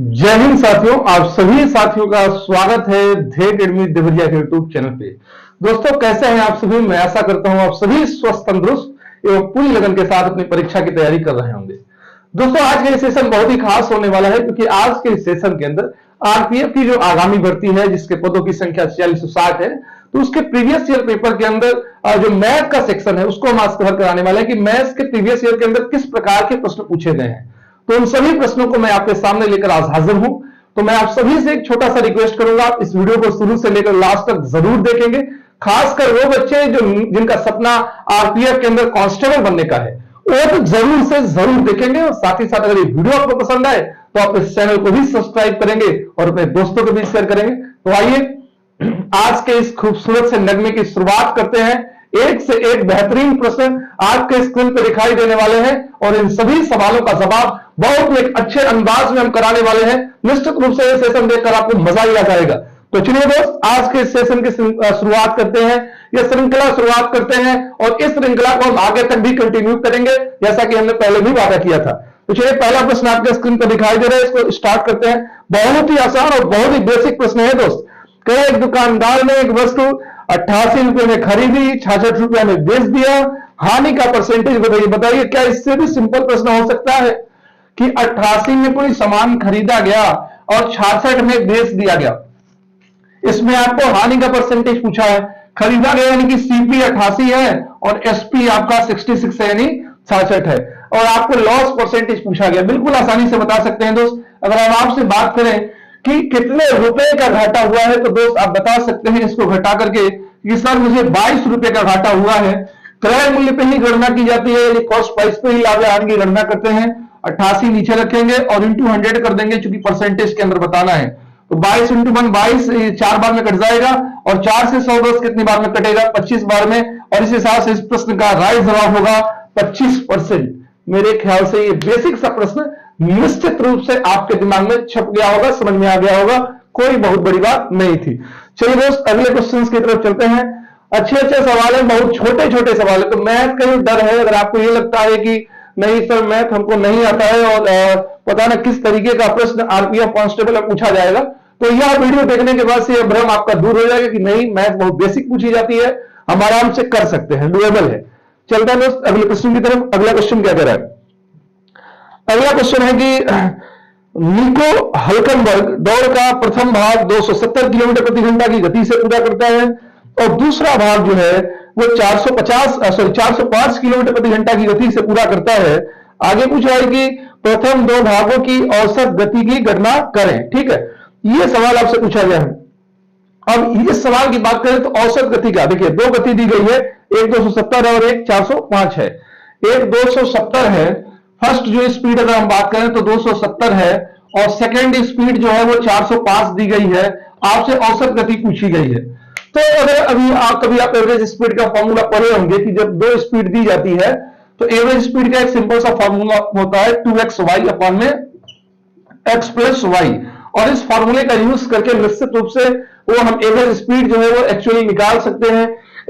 जय हिंद साथियों, आप सभी साथियों का स्वागत है ध्येय एकेडमी देवरिया के यूट्यूब चैनल पे। दोस्तों, कैसे हैं आप सभी? मैं आशा करता हूं आप सभी स्वस्थ, तंदुरुस्त एवं पूरी लगन के साथ अपनी परीक्षा की तैयारी कर रहे होंगे। दोस्तों, आज का ये सेशन बहुत ही खास होने वाला है क्योंकि आज के इस सेशन के अंदर आरपीएफ की जो आगामी भर्ती है, जिसके पदों की संख्या 4660 है, तो उसके प्रीवियस ईयर पेपर के अंदर जो मैथ का सेक्शन है उसको हम आज कवर कराने वाले हैं कि मैथ्स के प्रीवियस ईयर के अंदर किस प्रकार के प्रश्न पूछे गए हैं। तो उन सभी प्रश्नों को मैं आपके सामने लेकर आज हाजिर हूं। तो मैं आप सभी से एक छोटा सा रिक्वेस्ट करूंगा, आप इस वीडियो को शुरू से लेकर लास्ट तक जरूर देखेंगे। खासकर वो बच्चे जो जिनका सपना आरपीएफ के अंदर कांस्टेबल बनने का है, वो तो जरूर से जरूर देखेंगे। और साथ ही साथ अगर ये वीडियो आपको पसंद आए तो आप इस चैनल को भी सब्सक्राइब करेंगे और अपने दोस्तों को भी शेयर करेंगे। तो आइए आज के इस खूबसूरत से नगमे की शुरुआत करते हैं। एक से एक बेहतरीन प्रश्न आपके स्क्रीन पर दिखाई देने वाले हैं और इन सभी सवालों का जवाब बहुत एक अच्छे अंदाज में हम कराने वाले हैं। निश्चित रूप से यह सेशन देखकर आपको मजा ही आ जाएगा। तो चलिए दोस्त, आज के सेशन की शुरुआत करते हैं, यह श्रृंखला शुरुआत करते हैं और इस श्रृंखला को हम आगे तक भी कंटिन्यू करेंगे जैसा कि हमने पहले भी वादा किया था। तो चलिए, पहला प्रश्न आपके स्क्रीन पर दिखाई दे रहा है, इसको स्टार्ट करते हैं। बहुत ही आसान और बहुत ही बेसिक प्रश्न है दोस्त। कई एक दुकानदार ने एक वस्तु 88 रुपए में खरीदी, 66 रुपए में बेच दिया, हानि का परसेंटेज बताइए। बताइए, क्या इससे भी सिंपल प्रश्न हो सकता है कि 88 में कोई सामान खरीदा गया और 66 में बेच दिया गया। इसमें आपको हानि का परसेंटेज पूछा है। खरीदा गया यानी कि सीपी 88 है और एसपी आपका 66 है यानी 66 है, और आपको लॉस परसेंटेज पूछा गया। बिल्कुल आसानी से बता सकते हैं दोस्त। अगर हम आपसे बात करें कि कितने रुपए का घाटा हुआ है, तो दोस्त आप बता सकते हैं इसको घटा करके कि सर मुझे 22 रुपए का घाटा हुआ है। क्रय मूल्य पे ही गणना की जाती है, यानी कॉस्ट प्राइस पे ही लाभ या हानि की गणना करते हैं। 88 नीचे रखेंगे और इंटू 100 कर देंगे, क्योंकि परसेंटेज के अंदर बताना है। तो 22 इंटू 1 22, 4 बार में कट जाएगा और 4 से 110 कितनी बार में कटेगा? 25 बार में। और इस हिसाब से इस प्रश्न का राइट जवाब होगा 25%। मेरे ख्याल से ये बेसिक सा प्रश्न निश्चित रूप से आपके दिमाग में छप गया होगा, समझ में आ गया होगा, कोई बहुत बड़ी बात नहीं थी। चलिए दोस्त, अगले क्वेश्चंस की तरफ चलते हैं। अच्छे अच्छे सवाल है, बहुत छोटे छोटे सवाल है। तो मैथ का ही डर है, अगर आपको ये लगता है कि नहीं सर मैथ हमको नहीं आता है और पता ना किस तरीके का प्रश्न आरपीएफ कांस्टेबल में पूछा जाएगा, तो यह वीडियो देखने के बाद से यह भ्रम आपका दूर हो जाएगा कि नहीं, मैथ बहुत बेसिक पूछी जाती है, हम आराम से कर सकते हैं, डुएबल है। चलता है दोस्त अगले क्वेश्चन की तरफ। अगला क्वेश्चन क्या कह रहा है? अगला क्वेश्चन है कि निको हल्केनबर्ग दौड़ का प्रथम भाग 270 किलोमीटर प्रति घंटा की गति से पूरा करता है और दूसरा भाग जो है वो 405 किलोमीटर प्रति घंटा की गति से पूरा करता है। आगे पूछा है कि प्रथम दो भागों की औसत गति की गणना करें। ठीक है, ये सवाल आपसे पूछा गया है। अब इस सवाल की बात करें तो औसत गति का देखिए, दो गति दी गई है, एक 270 है और एक 405 है। एक 270 है, फर्स्ट जो स्पीड अगर हम बात करें तो 270 है और सेकंड स्पीड जो है वो 405 दी गई है। आपसे औसत गति पूछी गई है। तो अगर कभी आप एवरेज स्पीड का फॉर्मूला पढ़े होंगे कि जब दो स्पीड दी जाती है तो एवरेज स्पीड का एक सिंपल सा फॉर्मूला होता है 2xy अपॉन में x प्लस वाई, और इस फॉर्मूले का यूज करके निश्चित रूप से वो हम एवरेज स्पीड जो है वो एक्चुअली निकाल सकते हैं।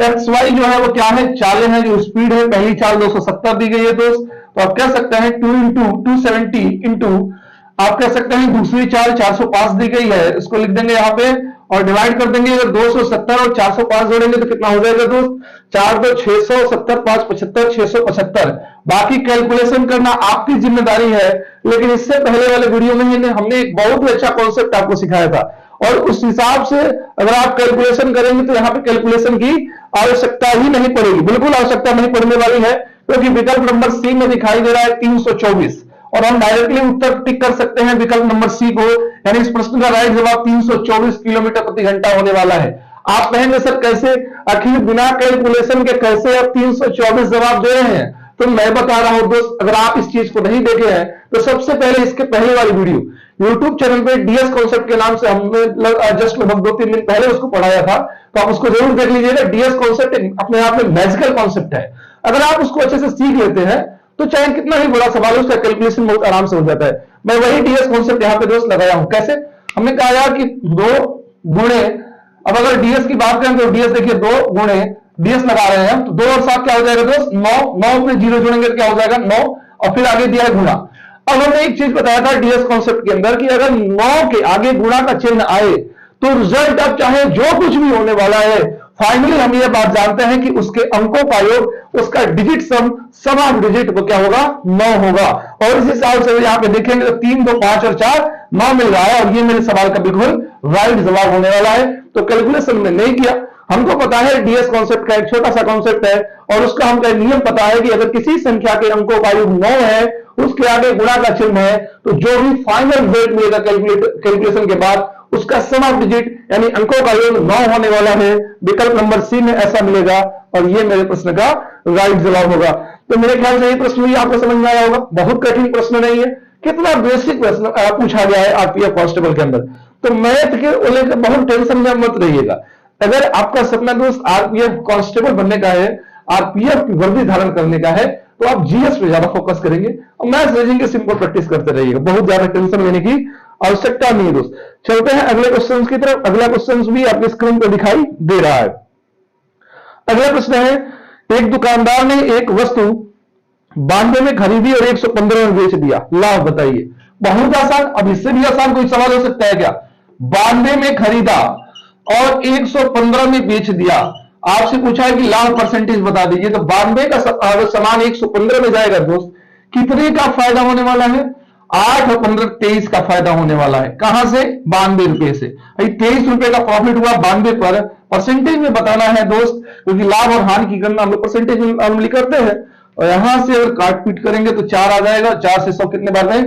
xy जो है वो क्या है? चालें हैं, जो स्पीड है, पहली चाल 270 दी गई है दोस्त, तो आप कह सकते हैं 2 इंटू 270 इंटू आप कह सकते हैं दूसरी चाल 405 दी गई है, इसको लिख देंगे यहाँ पे और डिवाइड कर देंगे। अगर 270 और 405 जोड़ेंगे तो कितना हो जाएगा दोस्त? 4 2 670, 5 75, 675। बाकी कैलकुलेशन करना आपकी जिम्मेदारी है, लेकिन इससे पहले वाले वीडियो में हमने एक बहुत ही अच्छा कॉन्सेप्ट आपको सिखाया था और उस हिसाब से अगर आप कैलकुलेशन करेंगे तो यहाँ पे कैलकुलेशन की आवश्यकता ही नहीं पड़ेगी, बिल्कुल आवश्यकता नहीं पड़ने वाली है, क्योंकि विकल्प नंबर सी में दिखाई दे रहा है 324 और हम डायरेक्टली उत्तर टिक कर सकते हैं विकल्प नंबर सी को, यानी इस प्रश्न का राइट जवाब 324 किलोमीटर प्रति घंटा होने वाला है। आप कहेंगे सर कैसे, आखिर बिना कैलकुलेशन के कैसे आप 324 जवाब दे रहे हैं? तो मैं बता रहा हूं दोस्त, अगर आप इस चीज को नहीं देखे हैं तो सबसे पहले इसके पहले वाली वीडियो यूट्यूब चैनल पे डीएस कॉन्सेप्ट के नाम से हमने जस्ट लगभग 2-3 दिन पहले उसको पढ़ाया था, तो आप उसको जरूर देख लीजिएगा। डीएस कॉन्सेप्ट अपने आप में मैजिकल कॉन्सेप्ट है, अगर आप उसको अच्छे से सीख लेते हैं तो चाहे कितना ही बड़ा सवाल है उसका कैलकुलेशन बहुत आराम से हो जाता है। मैं वही डीएस कॉन्सेप्ट यहाँ पे दोस्त लगाया हूं। कैसे? हमने कहा यार कि 2 गुणे, अब अगर डीएस की बात करें तो डीएस देखिए 2 गुणे डीएस लगा रहे हैं हम, तो 2 और 7 क्या हो जाएगा दोस्त? 9 में 0 जोड़ेंगे तो क्या हो जाएगा? 9, और फिर आगे दिया है गुणा। अब हमने एक चीज बताया था डीएस कॉन्सेप्ट के अंदर कि अगर 9 के आगे गुणा का चिन्ह आए तो रिजल्ट अब चाहे जो कुछ भी होने वाला है, फाइनली हम ये बात जानते हैं कि उसके अंकों का योग, उसका डिजिट सम ऑफ डिजिट वो क्या होगा, 9 होगा। और इस हिसाब से यहां पे देखेंगे तो 3, 2, 5 और 4 9 मिल रहा है, और ये मेरे सवाल का बिल्कुल राइट जवाब होने वाला है। तो कैलकुलेशन में नहीं किया, हमको पता है डीएस कॉन्सेप्ट का एक छोटा सा कॉन्सेप्ट है, और उसका हमको एक नियम पता है कि अगर किसी संख्या के अंकों का योग 9 है, उसके आगे गुणा का चिन्ह है, तो जो भी फाइनल रिजल्ट मिलेगा कैलकुलेशन के बाद, उसका सम ऑफ डिजिट यानी अंकों का योग 9 होने वाला है। विकल्प नंबर सी में ऐसा मिलेगा, और ये मेरे प्रश्न का राइट जवाब होगा। तो मेरे ख्याल से ये प्रश्न भी आपको समझ में आया होगा, बहुत कठिन प्रश्न नहीं है, कितना बेसिक प्रश्न पूछा गया है आरपीएफ कांस्टेबल के अंदर। तो मैथ के लेकर बहुत टेंशन में मत रहिएगा। अगर आपका सपना दोस्त आरपीएफ कांस्टेबल बनने का है, आरपीएफ की वर्दी धारण करने का है, तो आप जीएस पे ज्यादा फोकस करेंगे और मैथ्स रीजनिंग के सिंपल प्रैक्टिस करते रहिएगा, बहुत ज्यादा टेंशन लेने की आवश्यकता नहीं है दोस्त। चलते हैं अगले क्वेश्चन की तरफ। अगला क्वेश्चन भी आपके स्क्रीन पर दिखाई दे रहा है। अगला प्रश्न है, एक दुकानदार ने एक वस्तु 92 में खरीदी और 115 में बेच दिया, लाभ बताइए। बहुत आसान, अब इससे भी आसान कोई सवाल हो सकता है क्या? 92 में खरीदा और 115 में बेच दिया, आपसे पूछा है कि लाभ परसेंटेज बता दीजिए। तो 92 का सामान 115 में जाएगा दोस्त, कितने का फायदा होने वाला है? 8 और 15 23 का फायदा होने वाला है। कहां से? 92 रुपए से। 23 रुपए का प्रॉफिट हुआ 92 पर, परसेंटेज में बताना है दोस्त, क्योंकि लाभ और हानि की गणना हम लोग परसेंटेज में नॉर्मली करते हैं। और यहां से अगर काट पीट करेंगे तो 4 आ जाएगा, 4 से 100 कितने बार में?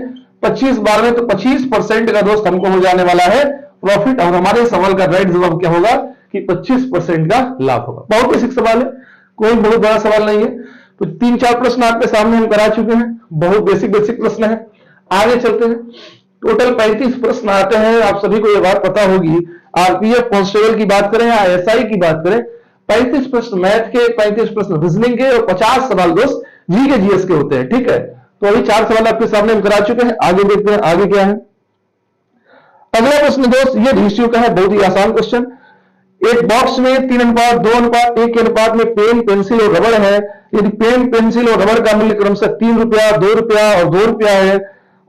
25 बार में। तो 25% का दोस्त हमको हो जाने वाला है प्रॉफिट, और हमारे सवाल का राइट जवाब क्या होगा कि 25% का लाभ होगा। बहुत बेसिक सवाल है, कोई बहुत बड़ा सवाल नहीं है। तो 3-4 प्रश्न आपके सामने हम करा चुके हैं, बहुत बेसिक प्रश्न है। आगे चलते हैं। टोटल 35 प्रश्न आते हैं, आप सभी को यह बात पता होगी। आरपीएफ कांस्टेबल की बात करें या एसआई की बात करें, 35 प्रश्न मैथ के, 35 प्रश्न रीजनिंग के और 50 सवाल दोस्त जी के जीएस के होते हैं। ठीक है, तो अभी 4 सवाल आपके सामने हम करा चुके हैं। आगे देखते हैं आगे क्या है। अगला प्रश्न दोस्त ये रेशियो का है, बहुत ही आसान क्वेश्चन। एक बॉक्स में 3:2:1 के अनुपात में पेन, पेंसिल और रबड़ है। यदि पेन, पेंसिल और रबड़ का मूल्य क्रमशः 3 रुपया, 2 रुपया और 2 रुपया है,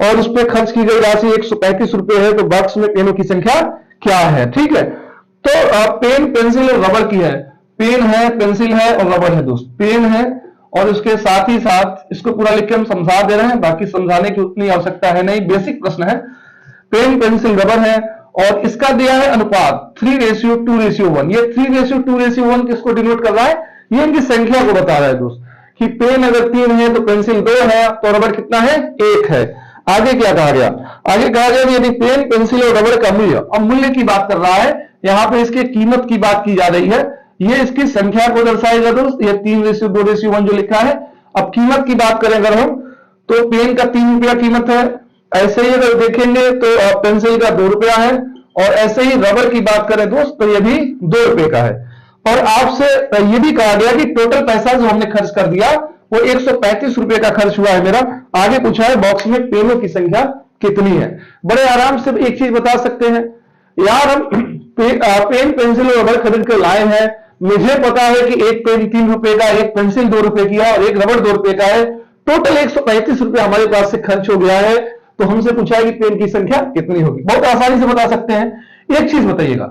और उस पर खर्च की गई राशि 135 रुपए है, तो बॉक्स में पेनों की संख्या क्या है? ठीक है, तो पेन, पेंसिल और रबड़ की है। पेन है, पेंसिल है और रबड़ है दोस्त। पेन है और उसके साथ ही साथ इसको पूरा लिख के हम समझा दे रहे हैं, बाकी समझाने की उतनी आवश्यकता है नहीं, बेसिक प्रश्न है। पेन, पेंसिल, रबड़ है और इसका दिया है अनुपात 3:2:1। ये 3:2:1 किसको डिनोट कर रहा है? ये इनकी संख्या को बता रहा है दोस्त, कि पेन अगर 3 है तो पेंसिल 2 है, तो रबड़ कितना है? 1 है। आगे क्या कहा गया? आगे कहा गया यदि पेन, पेंसिल और रबड़ का मूल्य, अब मूल्य की बात कर रहा है यहां पे, इसके कीमत की बात की जा रही है, ये इसकी संख्या को दर्शाएगा दोस्त। ये 3:2:1 जो लिखा है। अब कीमत की बात करें अगर हम, तो पेन का 3 रुपया कीमत है, ऐसे ही अगर देखेंगे तो पेंसिल का 2 रुपया है, और ऐसे ही रबड़ की बात करें दोस्त तो ये भी 2 रुपए का है। और आपसे ये भी कहा गया कि टोटल पैसा जो हमने खर्च कर दिया वो 135 रुपए का खर्च हुआ है मेरा। आगे पूछा है बॉक्स में पेनों की संख्या कितनी है। बड़े आराम से एक चीज बता सकते हैं यार, हम पेन, पेंसिल और रबड़ खरीद कर लाए हैं, मुझे पता है कि एक पेन 3 रुपए का, एक पेंसिल 2 रुपए की और एक रबड़ 2 रुपए का है, टोटल 135 रुपए हमारे पास से खर्च हो गया है। तो हमसे पूछा है कि पेन की संख्या कितनी होगी, बहुत आसानी से बता सकते हैं। एक चीज बताइएगा,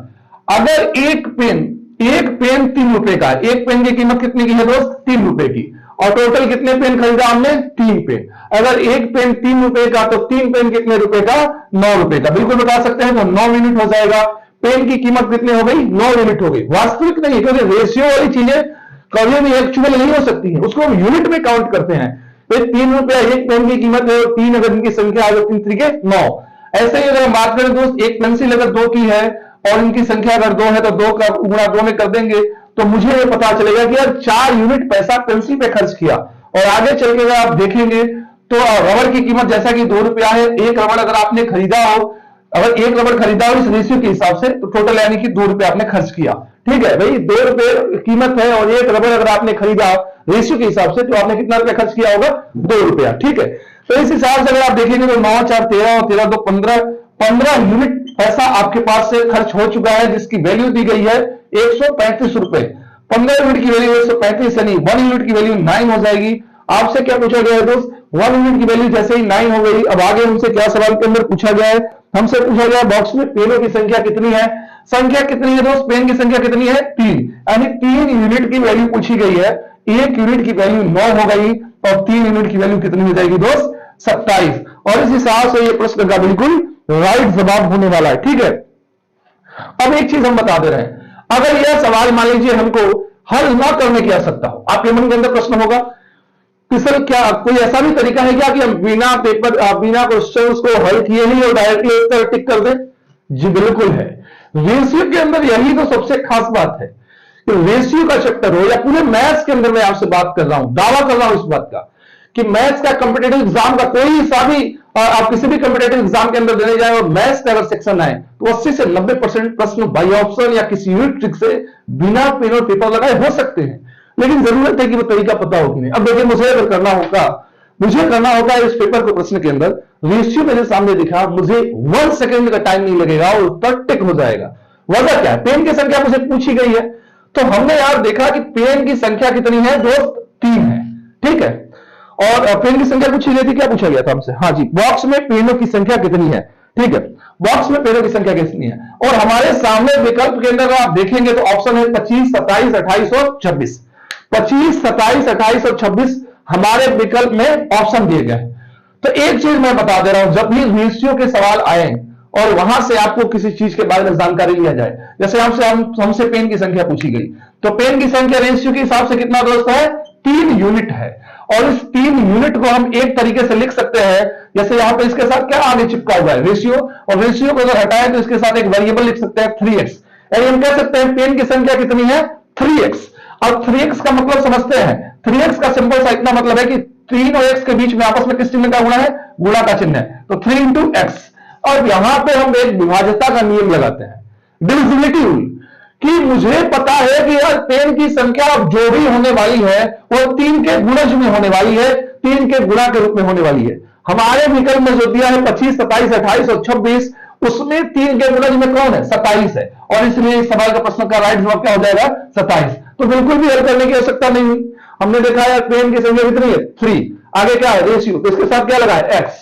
अगर एक पेन 3 रुपए का, एक पेन की कीमत कितने की है दोस्त? 3 रुपए की, और टोटल कितने पेन खरीदा हमने? 3 पेन। अगर एक पेन 3 रुपए का तो 3 पेन कितने रुपए का? 9 रुपए का। बिल्कुल बता सकते हैं, तो 9 यूनिट हो जाएगा। पेन की कीमत कितनी हो गई? 9 यूनिट हो गई। वास्तविक नहीं, क्योंकि रेशियो वाली चीजें कभी भी एक्चुअल नहीं हो सकती है, उसको हम यूनिट में काउंट करते हैं। तो 3 रुपया एक पेन की कीमत है, और 3 अगर इनकी संख्या आ गई 3 3 9। ऐसे ही अगर हम बात करें दोस्त, एक पेंसिल अगर 2 की है और इनकी संख्या अगर 2 है, तो 2 का गुणा 2 में कर देंगे तो मुझे ये पता चलेगा कि यार 4 यूनिट पैसा पेंसिल पे खर्च किया। और आगे चल के अगर आप देखेंगे तो रबड़ की कीमत जैसा कि 2 रुपया है, एक रबड़ अगर आपने खरीदा हो, अगर एक रबड़ खरीदा हो इस रेशियो के हिसाब से, तो टोटल यानी कि 2 रुपये आपने खर्च किया। ठीक है भाई, 2 रुपए कीमत है और एक रबड़ अगर आपने खरीदा रेशियो के हिसाब से, तो आपने कितना रुपया खर्च किया होगा? 2 रुपया। ठीक है, तो इस हिसाब से अगर आप देखेंगे तो 9 4 13 और 13 2 15 यूनिट पैसा आपके पास से खर्च हो चुका है, जिसकी वैल्यू दी गई है 135 रुपए। 15 यूनिट की वैल्यू 135 यानी 1 यूनिट की वैल्यू 9 हो जाएगी। आपसे क्या पूछा गया है दोस्त? 1 यूनिट की वैल्यू जैसे ही 9 हो गई। अब आगे हमसे क्या सवाल के अंदर पूछा गया है, हमसे पूछा गया बॉक्स में पेनों की संख्या कितनी है। संख्या कितनी है दोस्त, पेन की संख्या कितनी है 3, यानी 3 यूनिट की वैल्यू पूछी गई है। 1 यूनिट की वैल्यू 9 हो गई और 3 यूनिट की वैल्यू कितनी हो जाएगी दोस्त 27। और इस हिसाब से ये प्रश्न का बिल्कुल राइट जवाब होने वाला है। ठीक है, अब एक चीज हम बता दे रहे हैं, अगर यह सवाल मान लीजिए हमको हल ना करने की आवश्यकता हो, आपके मन के अंदर प्रश्न होगा कि सर क्या कोई ऐसा भी तरीका है क्या कि हम बिना पेपर बिना क्वेश्चंस को हल किए ही और डायरेक्टली उत्तर टिक कर दें? जी बिल्कुल है। रेशियो के अंदर यही तो सबसे खास बात है कि रेशियो का चैप्टर हो या पूरे मैथ्स के अंदर मैं आपसे बात कर रहा हूं, दावा कर रहा हूं इस बात का कि मैथ्स का कॉम्पिटेटिव एग्जाम का कोई सा भी आप किसी भी कॉम्पिटेटिव एग्जाम के अंदर देने जाए और मैथ्स का अगर सेक्शन आए तो 80 से 90% प्रश्न बाई ऑप्शन या किसी यूनिट ट्रिक से बिना पेन और पेपर लगाए हो सकते हैं, लेकिन जरूरत है कि वो तरीका पता हो कि नहीं। अब देखिए मुझे अगर करना होगा इस पेपर के प्रश्न के अंदर रेशियो मेरे सामने दिखा, मुझे 1 सेकंड का टाइम नहीं लगेगा और उत्तर टिक हो जाएगा। वजह क्या है, पेन की संख्या मुझे पूछी गई है तो हमने यार देखा कि पेन की संख्या कितनी है दोस्त 3 है। ठीक है, और पेन की संख्या पूछी गई थी, क्या पूछा गया था हमसे, हाँ जी, बॉक्स में पेनों की संख्या कितनी है। ठीक है, बॉक्स में पेनों की संख्या कितनी है और हमारे सामने विकल्प के अंदर आप देखेंगे तो ऑप्शन है 25, 27, 28 और 26। 25, 27, 28 और 26 हमारे विकल्प में ऑप्शन दिए गए। तो एक चीज मैं बता दे रहा हूं, जब भी रेशियो के सवाल आए और वहां से आपको किसी चीज के बारे में जानकारी लिया जाए, जैसे हमसे पेन की संख्या पूछी गई तो पेन की संख्या रेशियो के हिसाब से कितना दोस्त है 3 यूनिट है। और इस 3 यूनिट को हम एक तरीके से लिख सकते हैं, जैसे यहां पे इसके साथ क्या आगे चिपका हुआ है रेशियो, और रेशियो को अगर हटाए तो इसके साथ एक वेरिएबल लिख सकते हैं 3x, यानी हम कह सकते हैं पेन की संख्या कितनी है 3x। और 3x का मतलब समझते हैं, 3x का सिंपल सा इतना मतलब है कि 3 और x के बीच में आपस में किस चिन्ह का गुणा है, गुणा का चिन्ह है, तो 3 इंटू एक्स। और यहां पे हम एक विभाज्यता का नियम लगाते हैं, डिविजिबिलिटी रूल, कि मुझे पता है कि यार पेन की संख्या अब जो भी होने वाली है वो 3 के गुणज में होने वाली है, 3 के गुणा के रूप में होने वाली है। हमारे विकल्प में जो दिया है 25, 27, 28 और 26, उसमें 3 के गुणज में कौन है 27 है, और इसलिए इस सवाल का प्रश्न का राइट जवाब क्या हो जाएगा 27। तो बिल्कुल भी हल करने की आवश्यकता नहीं हुई। हमने देखा है पेन की संख्या कितनी है 3, आगे क्या है रेशियो, तो इसके साथ क्या लगा है x,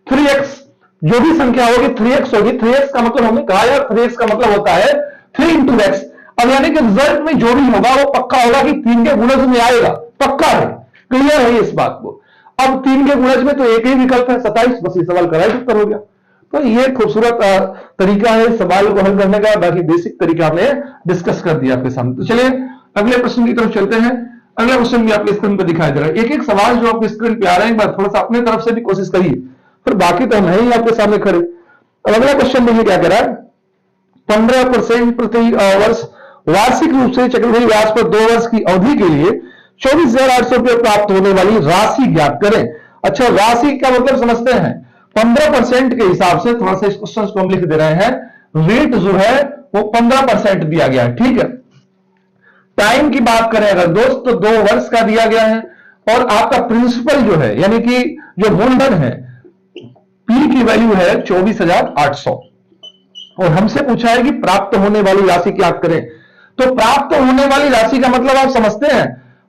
3x जो भी संख्या होगी 3x होगी। 3x का मतलब हमने कहा यार 3x का मतलब होता है 3 इंटू एक्स। अब यानी कि रिजल्ट में जो भी होगा वो पक्का होगा कि 3 के गुणज में आएगा, पक्का है, क्लियर है इस बात को। अब 3 के गुणज में तो एक ही विकल्प है 27, बस ये सवाल का राइट उत्तर हो गया। तो ये खूबसूरत तरीका है सवाल को हल करने का, बाकी बेसिक तरीका हमने डिस्कस कर दिया आपके सामने। तो चलिए अगले प्रश्न की तरफ चलते हैं। अगला क्वेश्चन भी आपके स्क्रीन पर दिखाई दे रहा है, एक एक सवाल जो आपके स्क्रीन पे आ रहे हैं, एक बार थोड़ा सा अपने तरफ से भी कोशिश करिए, फिर बाकी तो हम ही आपके सामने खड़े। अब अगला क्वेश्चन देखिए क्या कह रहा है, 15% प्रति वर्ष वार्षिक रूप से चक्रवृद्धि ब्याज पर 2 वर्ष की अवधि के लिए 24,800 रुपये प्राप्त होने वाली राशि ज्ञात करें। अच्छा, राशि का मतलब समझते हैं, 15% के हिसाब से थोड़ा सा इस क्वेश्चन को हम लिख दे रहे हैं, रेट जो है वो 15% दिया गया है। ठीक है, टाइम की बात करें अगर दोस्त तो 2 वर्ष का दिया गया है, और आपका प्रिंसिपल जो है यानी कि जो मूलधन है पी की वैल्यू है 24,800, और हमसे पूछा है कि प्राप्त होने वाली राशि क्या करें। तो प्राप्त होने वाली राशि का मतलब आप समझते हैं,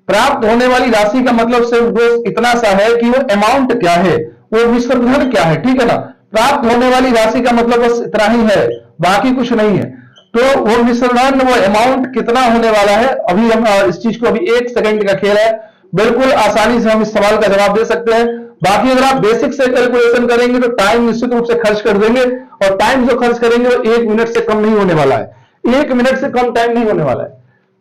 प्राप्त होने वाली राशि का मतलब सिर्फ दोस्त इतना सा है कि वो अमाउंट क्या है, वो मिश्रधन क्या है, ठीक है ना। प्राप्त होने वाली राशि का मतलब बस इतना ही है, बाकी कुछ नहीं है। तो वो मिश्रधन, वो अमाउंट कितना होने वाला है, अभी हम इस चीज को, अभी 1 सेकंड का खेल है, बिल्कुल आसानी से हम इस सवाल का जवाब दे सकते हैं। बाकी अगर आप बेसिक से कैलकुलेशन करेंगे तो टाइम निश्चित रूप से खर्च कर देंगे, और टाइम जो खर्च करेंगे वो 1 मिनट से कम नहीं होने वाला है, 1 मिनट से कम टाइम नहीं होने वाला है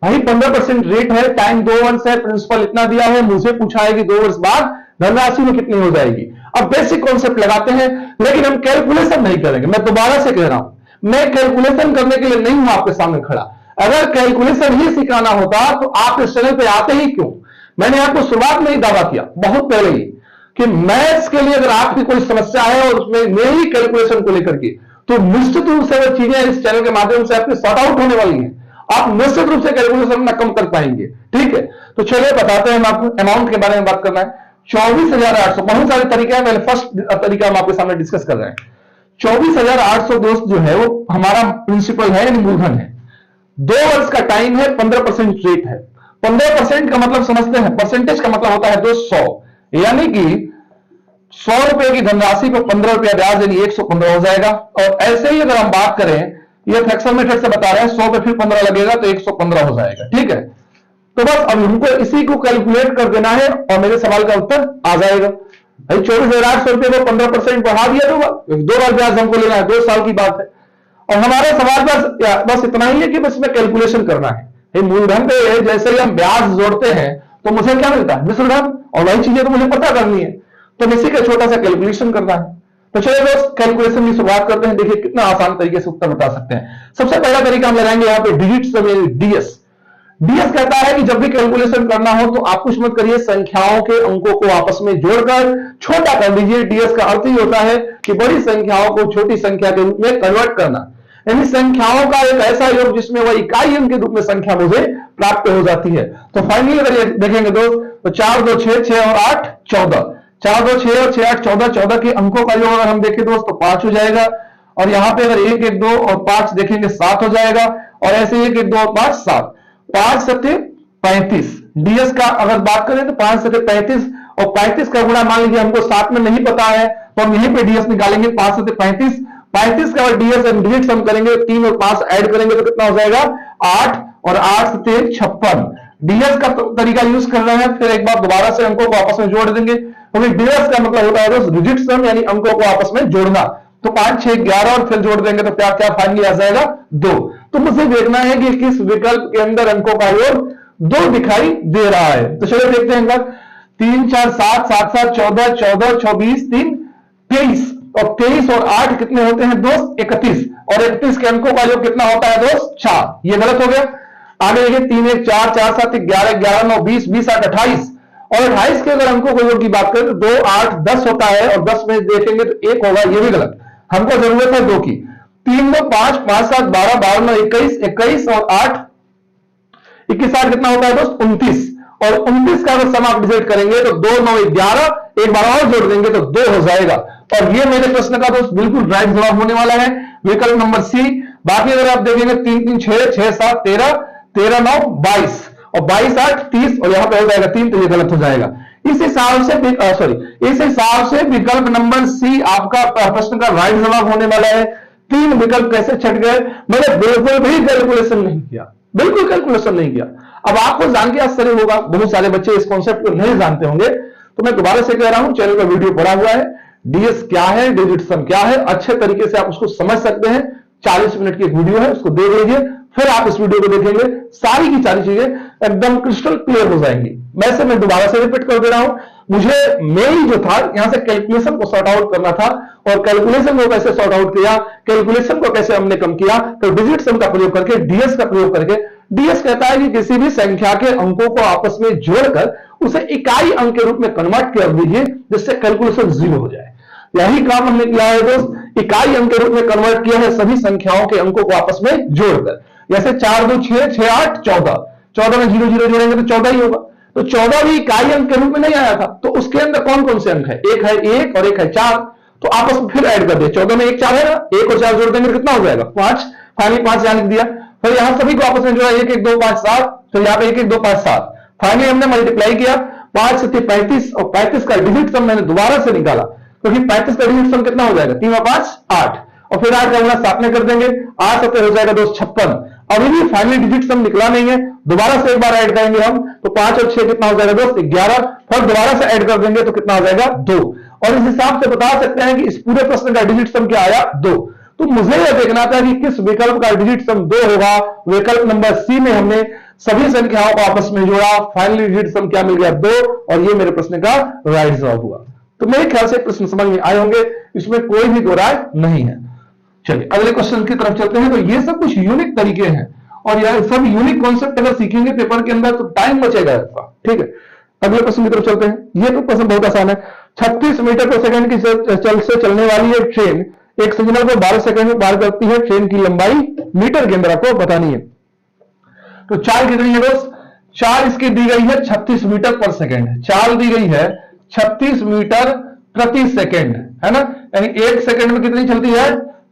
भाई। 15% रेट है, टाइम 2 वर्ष है, प्रिंसिपल इतना दिया है, मुझे पूछा है कि 2 वर्ष बाद धनराशि में कितनी हो जाएगी। अब बेसिक कॉन्सेप्ट लगाते हैं, लेकिन हम कैलकुलेशन नहीं करेंगे। मैं दोबारा से कह रहा हूं, मैं कैलकुलेशन करने के लिए नहीं हूं आपके सामने खड़ा। अगर कैलकुलेशन ही सिखाना होता तो आप इस चैनल पे आते ही क्यों। मैंने आपको शुरुआत में ही दावा किया बहुत पहले ही कि मैथ्स के लिए अगर आपकी कोई समस्या है और उसमें मेरी कैलकुलेशन को लेकर के, तो निश्चित रूप से वो चीजें इस चैनल के माध्यम से आपकी सॉर्ट आउट होने वाली हैं। आप निश्चित रूप से कैलकुलेशन अपना कम कर पाएंगे, ठीक है। तो चलिए बताते हैं हम आपको, अमाउंट के बारे में बात करना है। 24,800, बहुत सारे तरीके हैं, पहले फर्स्ट तरीका हम आपके सामने डिस्कस कर रहे हैं। 24,800 दोस्त जो है वो हमारा प्रिंसिपल है, यानी मूलधन है। 2 वर्ष का टाइम है, 15% रेट है। 15% का मतलब समझते हैं, परसेंटेज का मतलब होता है 200, यानी कि 100 रुपए की धनराशि पर 15 रुपया ब्याज यानी 115 हो जाएगा। और ऐसे ही अगर हम बात करें, ये फ्रैक्शन मेथड से बता रहे हैं, 100 पे फिर 15 लगेगा तो 115 हो जाएगा। ठीक है, तो बस अब हमको इसी को कैलकुलेट कर देना है और मेरे सवाल का उत्तर आ जाएगा। भाई 24,800 रुपए को 15% बढ़ा दिया तो 2 बार ब्याज हमको लेना है, 2 साल की बात है। और हमारा सवाल बस इतना ही है कि बस में कैलकुलेशन करना है। मूलधन पे जैसे ही हम ब्याज जोड़ते हैं तो मुझे क्या मिलता है, मिश्र धन, और वही चीजें तो मुझे पता करनी है, तो इसी का छोटा सा कैलकुलेशन करना है। तो चलिए दोस्त कैलकुलेशन की शुरुआत करते हैं। देखिए कितना आसान तरीके से उत्तर बता सकते हैं। सबसे पहला तरीका हम लगाएंगे यहाँ पे डिजिट सम यानी डीएस। डीएस कहता है कि जब भी कैलकुलेशन करना हो तो आप कुछ मत करिए, संख्याओं के अंकों को आपस में जोड़कर छोटा कर दीजिए। डीएस का अर्थ ही होता है कि बड़ी संख्याओं को छोटी संख्या के रूप में कन्वर्ट करना, यानी संख्याओं का एक ऐसा योग जिसमें वह इकाई अंक के रूप में संख्या मुझे प्राप्त हो जाती है। तो फाइनली अगर देखेंगे दोस्त तो 4 2 6 6 और 8 14, 4 2 6 और 6 8 14, 14 के अंकों का योग अगर हम देखें दोस्त तो 5 हो जाएगा। और यहां पे अगर 1 1 2 और 5 देखेंगे 7 हो जाएगा। और ऐसे 1 1 2 और 5 7, 5 7 35। डीएस का अगर बात करें तो 5 7 35 और 35 का गुणा मान लीजिए हमको 7 में नहीं पता है तो हम यहीं पे डीएस निकालेंगे। 5 7 35, 35 का और डीएस एंड डिजिट सम करेंगे, 3 और 5 ऐड करेंगे तो कितना हो जाएगा 8 और 8 7 56। डीएस का तरीका यूज कर रहे हैं, फिर एक बार दोबारा से अंकों को आपस में जोड़ देंगे, क्योंकि डीएस का मतलब होता है डिजिट सम यानी अंकों को आपस में जोड़ना। तो 5 6 11 और फिर जोड़ देंगे तो क्या क्या फाइनली आ जाएगा 2। तो मुझे देखना है कि किस विकल्प के अंदर अंकों का योग 2 दिखाई दे रहा है। तो चलो देखते हैं 3 4 7 7 7 14 14 24 3 23 और 23 और 8 कितने होते हैं दोस्त 31, और 31 के अंकों का योग कितना होता है दोस्त 4। ये गलत हो गया। आगे देखिए 3 1 4 4 7 11 11 9 20 20 8 28, और 28 के अगर अंकों को योग की बात करें तो 2 8 10 होता है, और 10 में देखेंगे तो 1 होगा, ये भी गलत। हमको जरूरत है 2 की। 3 2 5 5 7 12 12 9 21 21 और 8 21 8 कितना होता है दोस्त 29, और 29 का अगर सम आप डिवाइड करेंगे तो 2 9 11, एक बार और जोड़ देंगे तो 2 हो जाएगा। और ये मेरे प्रश्न का दोस्त बिल्कुल राइट जवाब होने वाला है, विकल्प नंबर सी। बाकी अगर आप देखेंगे 3 3 6 6 7 13 13 9 22 और 22 8 30, और यहां पे हो जाएगा 3, तो ये गलत हो जाएगा। इस हिसाब से विकल्प नंबर सी आपका प्रश्न का राइट जवाब होने वाला है। 3 विकल्प कैसे छट गए, मैंने बिल्कुल भी कैलकुलेशन नहीं किया, बिल्कुल कैलकुलेशन नहीं किया। अब आपको जान के आश्चर्य होगा, बहुत सारे बच्चे इस कॉन्सेप्ट को नहीं जानते होंगे, तो मैं दोबारा से कह रहा हूं, चैनल का वीडियो पड़ा हुआ है, डीएस क्या है, डिजिट सम क्या है, अच्छे तरीके से आप उसको समझ सकते हैं। 40 मिनट की एक वीडियो है, उसको देख लीजिए, फिर आप इस वीडियो को देखेंगे, सारी की सारी चीजें एकदम क्रिस्टल क्लियर हो जाएंगी। वैसे मैं दोबारा से रिपीट कर दे रहा हूं, मुझे मेन जो था यहां से कैलकुलेशन को सॉर्ट आउट करना था, और कैलकुलेशन को कैसे सॉर्ट आउट किया, कैलकुलेशन को कैसे हमने कम किया, तो डिजिट सम का प्रयोग करके, डीएस का प्रयोग करके। डीएस कहता है कि किसी भी संख्या के अंकों को आपस में जोड़कर उसे इकाई अंक के रूप में कन्वर्ट कर दीजिए, जिससे कैलकुलेशन 0 हो जाए। यही काम हमने किया है दोस्त, इकाई अंक के रूप में कन्वर्ट किया है सभी संख्याओं के अंकों को आपस में जोड़कर। जैसे 4 2 6 6 8 14, 14 में 0 0 जोड़ेंगे तो 14 ही होगा। तो 14 भी इकाई अंक के रूप में नहीं आया था, तो उसके अंदर कौन कौन से अंक है, एक है 1 और एक है 4, तो आपस में फिर ऐड कर दिया। 14 में 1 4 है ना, 1 और 4 जोड़ देंगे कितना हो जाएगा 5, फाइनली 5 यहां लिख दिया। फिर यहां सभी को आपस में जोड़ा 1 1 2 5 7, तो यहां पे 1 1 2 5 7, फाइनली हमने मल्टीप्लाई किया, 5 7 35, और 35 का डिजिट सम मैंने दोबारा से निकाला, क्योंकि 35 का डिजिट सम कितना हो जाएगा 3 और 5 8, और फिर 8 का गुणा 7 में कर देंगे, 8 7 हो जाएगा दोस्त 56। अभी भी फाइनली डिजिट सम निकला नहीं है, दोबारा से एक बार ऐड करेंगे हम, तो 5 और 6 कितना हो जाएगा दोस्त 11, फिर दोबारा से ऐड कर देंगे तो कितना हो जाएगा 2, और इस हिसाब से बता सकते हैं कि इस पूरे प्रश्न का डिजिट सम क्या आया 2। तो मुझे यह देखना था कि किस विकल्प का डिजिट सम 2 होगा। विकल्प नंबर सी में हमने सभी संख्याओं को आपस में जोड़ा, फाइनली डिजिट सम क्या मिल गया 2, और ये मेरे प्रश्न का राइट जवाब हुआ। तो मेरे ख्याल से प्रश्न समझ में आए होंगे, इसमें कोई भी दो राय नहीं है। चलिए अगले क्वेश्चन की तरफ चलते हैं। तो ये सब कुछ यूनिक तरीके हैं, और यह सब यूनिक कॉन्सेप्ट अगर सीखेंगे पेपर के अंदर तो टाइम बचेगा आपका। ठीक है, अगले क्वेश्चन की तरफ चलते हैं। ये तो क्वेश्चन बहुत आसान है। 36 मीटर पर सेकंड की चल से चलने वाली एक ट्रेन एक सिग्नल को 12 सेकंड में पार करती है। ट्रेन की लंबाई मीटर के अंदर आपको बतानी है। तो चाल कितनी है दोस्त, चाल इसकी दी गई है 36 मीटर पर सेकंड। चाल दी गई है 36 मीटर प्रति सेकंड, है ना, यानी एक सेकंड में कितनी चलती है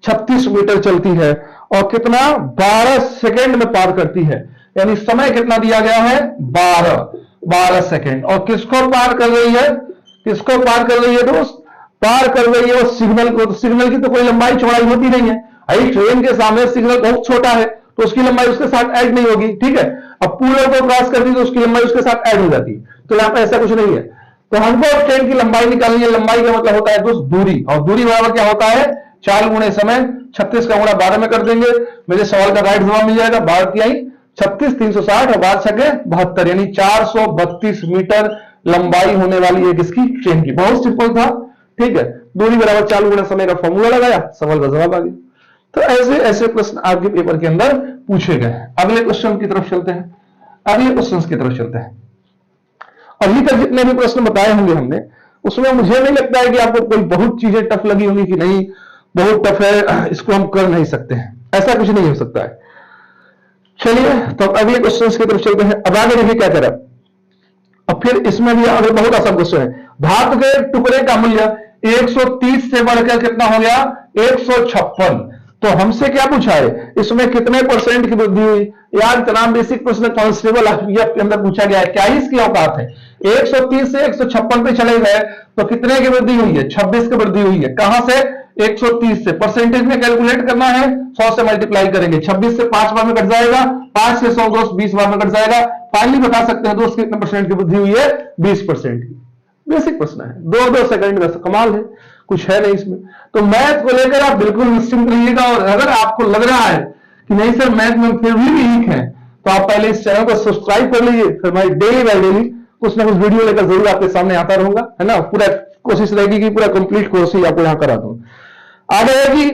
36 मीटर चलती है, और कितना 12 सेकंड में पार करती है, यानी समय कितना दिया गया है 12 सेकंड। और किसको पार कर रही है, किसको पार कर रही है दोस्त, पार कर रही है वो सिग्नल को, तो सिग्नल की तो कोई लंबाई चौड़ाई होती नहीं है। अभी ट्रेन के सामने सिग्नल बहुत छोटा है तो उसकी लंबाई उसके साथ ऐड नहीं होगी, ठीक है। अब पुल को क्रॉस कर दी तो उसकी लंबाई उसके साथ ऐड हो जाती है, तो यहां पर ऐसा कुछ नहीं है। तो हमको ट्रेन की लंबाई निकालनी है। लंबाई का मतलब होता है दोस्त दूरी, और दूरी बराबर क्या होता है 4 गुणे समय, 36 का गुणा 12 में कर देंगे, मुझे सवाल का राइट जवाब मिल जाएगा। 12 की 36, 360 और 12 छके 72, यानी 432 मीटर लंबाई होने वाली है किसकी, ट्रेन की। बहुत सिंपल था, ठीक है। दूरी बराबर 4 गुना समय का फॉर्मूला लगाया, सवाल का जवाब आ गया। तो ऐसे ऐसे प्रश्न आपके पेपर के अंदर पूछे गए हैं। अगले क्वेश्चन की तरफ चलते हैं, अगले क्वेश्चन की तरफ चलते हैं। अभी तक जितने भी प्रश्न बताए होंगे हमने, उसमें मुझे नहीं लगता है कि आपको कोई बहुत चीजें टफ लगी होंगी कि नहीं बहुत टफ है, इसको हम कर नहीं सकते हैं, ऐसा कुछ नहीं हो सकता है। चलिए तो अगले क्वेश्चन की तरफ चलते हैं। अब आगे देखिए क्या कह रहा है। अब फिर इसमें भी अगर बहुत आसान क्वेश्चन है, धातु के टुकड़े का मूल्य 130 से बढ़कर कितना हो गया 156, तो हमसे क्या पूछा है, इसमें कितने परसेंट की वृद्धि हुई। यार इतना बेसिक प्रश्न कांस्टेबल के अंदर पूछा गया है, क्या ही इसकी औकात है। 130 से 156 पे चले गए तो कितने की वृद्धि हुई है, 26 की वृद्धि हुई है। कहां से 130 से, परसेंटेज में कैलकुलेट करना है, 100 से मल्टीप्लाई करेंगे, 26 से 5 बार में कट जाएगा, 5 से 100 दोस्त 20 बार में कट जाएगा। फाइनली बता सकते हैं दोस्त कितने परसेंट की वृद्धि हुई है, 20% की। बेसिक प्रश्न है, 2-2 सेकंड का कमाल है, कुछ है नहीं इसमें। तो मैथ को लेकर आप बिल्कुल निश्चिंत रहिएगा, और अगर आपको लग रहा है कि नहीं सर मैथ में फिर भी वीक है, तो आप पहले इस चैनल को सब्सक्राइब कर लीजिए, फिर मैं डेली बाय डेली कुछ ना कुछ वीडियो लेकर जरूर आपके सामने आता रहूंगा, है ना। पूरा कोशिश रहेगी कि पूरा कंप्लीट कोर्स ही आपको यहां करा दूं। आगे है कि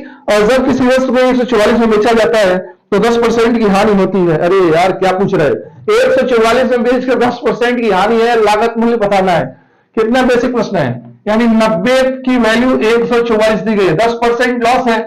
जब किसी वस्तु को 144 में बेचा जाता है तो 10% की हानि होती है। अरे यार क्या पूछ रहे हैं, 144 में बेचकर 10% की हानि है, लागत मूल्य बताना है। कितना बेसिक प्रश्न है, यानी 90 की वैल्यू 144 दी गई है, 10% लॉस है।